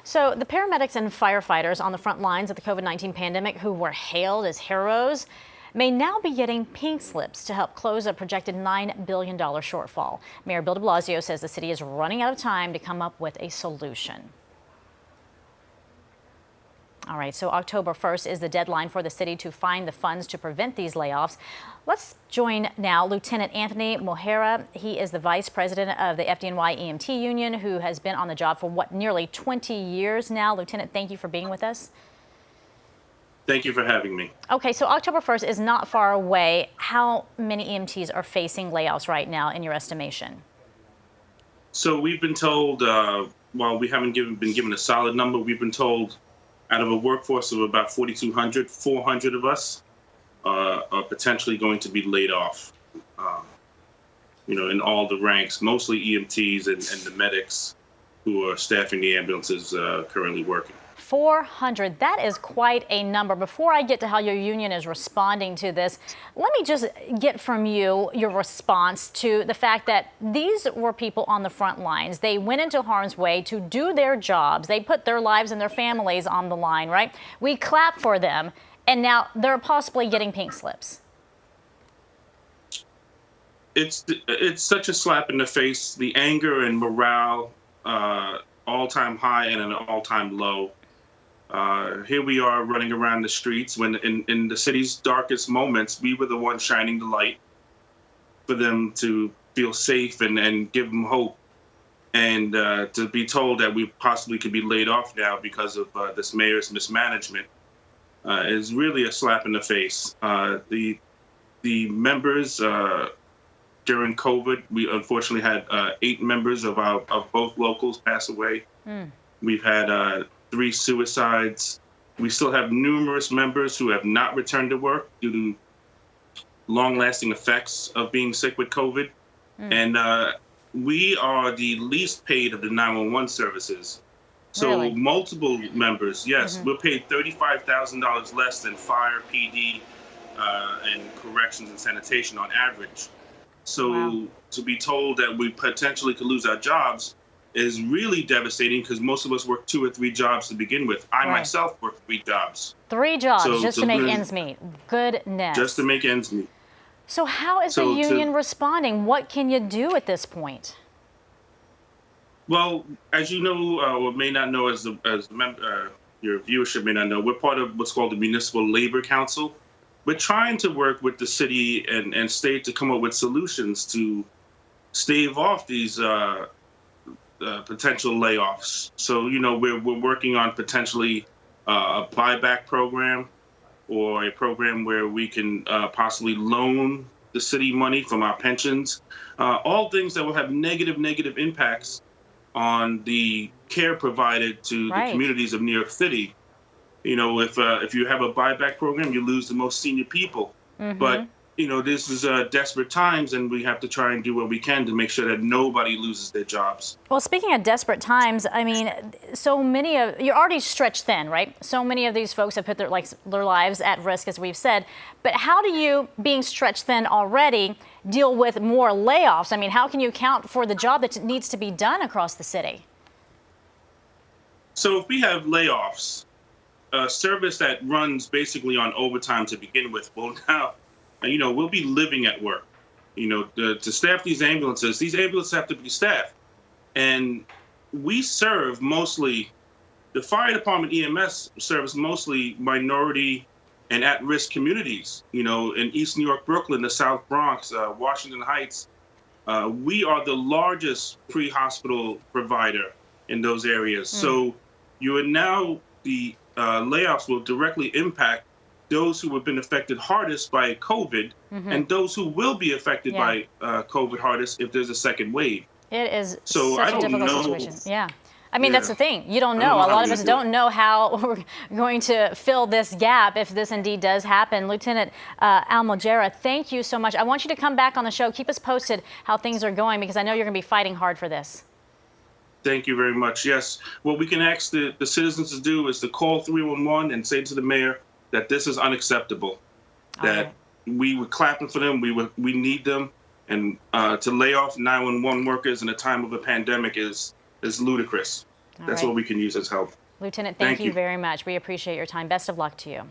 So the paramedics and firefighters on the front lines of the COVID-19 pandemic who were hailed as heroes may now be getting pink slips to help close a projected $9 billion shortfall. Mayor Bill de Blasio says the city is running out of time to come up with a solution. All right, so October 1st is the deadline for the city to find the funds to prevent these layoffs. Let's join now Lieutenant Anthony Almojera. He is the vice president of the FDNY EMT Union, who has been on the job for nearly 20 years now. Lieutenant, thank you for being with us. Thank you for having me. Okay, so October 1st is not far away. How many EMTs are facing layoffs right now in your estimation? So we've been told, while we haven't been given a solid number, we've been told out of a workforce of about 4,200, 400 of us are potentially going to be laid off, in all the ranks, mostly EMTs and the medics who are staffing the ambulances currently working. 400, that is quite a number. Before I get to how your union is responding to this, let me just get from you your response to the fact that these were people on the front lines. They went into harm's way to do their jobs. They put their lives and their families on the line, right? We clap for them, and now they're possibly getting pink slips. It's such a slap in the face. The anger and morale, all-time high and an all-time low. Here we are running around the streets when in the city's darkest moments, we were the ones shining the light for them to feel safe and give them hope. And to be told that we possibly could be laid off now because of this mayor's mismanagement is really a slap in the face. The members during COVID, we unfortunately had 8 members of both locals pass away. We've had 3 suicides. We still have numerous members who have not returned to work due to long-lasting effects of being sick with COVID. And we are the least paid of the 911 services. So Really? multiple members, yes, we're paid $35,000 less than fire, PD, and corrections and sanitation on average. So Wow. to be told that we potentially could lose our jobs is really devastating because most of us work 2 or 3 jobs to begin with. I myself work 3 jobs. 3 jobs So just to make ends meet. Goodness. Just to make ends meet. So how is the union responding? What can you do at this point? Well, as you know, or may not know, as your viewership may not know, we're part of what's called the Municipal Labor Council. We're trying to work with the city and state to come up with solutions to stave off these potential layoffs. So, we're working on potentially a buyback program or a program where we can possibly loan the city money from our pensions, all things that will have negative impacts on the care provided to the communities of New York City. If you have a buyback program, you lose the most senior people. But this is desperate times, and we have to try and do what we can to make sure that nobody loses their jobs. Well, speaking of desperate times, I mean, you're already stretched thin, right? So many of these folks have put their lives at risk, as we've said. But how do you, being stretched thin already, deal with more layoffs? I mean, how can you account for the job that needs to be done across the city? So if we have layoffs, a service that runs basically on overtime to begin with, well, now, we'll be living at work. To staff these ambulances have to be staffed. And we serve mostly, the fire department EMS serves mostly minority and at-risk communities. In East New York, Brooklyn, the South Bronx, Washington Heights. We are the largest pre-hospital provider in those areas. So the layoffs will directly impact those who have been affected hardest by COVID and those who will be affected by COVID hardest if there's a second wave. It is such a difficult situation. Yeah. I mean, that's the thing. You don't know. A lot of us don't know how we're going to fill this gap if this indeed does happen. Lieutenant Almojera, thank you so much. I want you to come back on the show. Keep us posted how things are going, because I know you're going to be fighting hard for this. Thank you very much. Yes. What we can ask the citizens to do is to call 311 and say to the mayor that this is unacceptable, that we were clapping for them, we need them, and to lay off 911 workers in a time of a pandemic is ludicrous. That's right. what we can use as help. Lieutenant, thank you you. very much. We appreciate your time. Best of luck to you.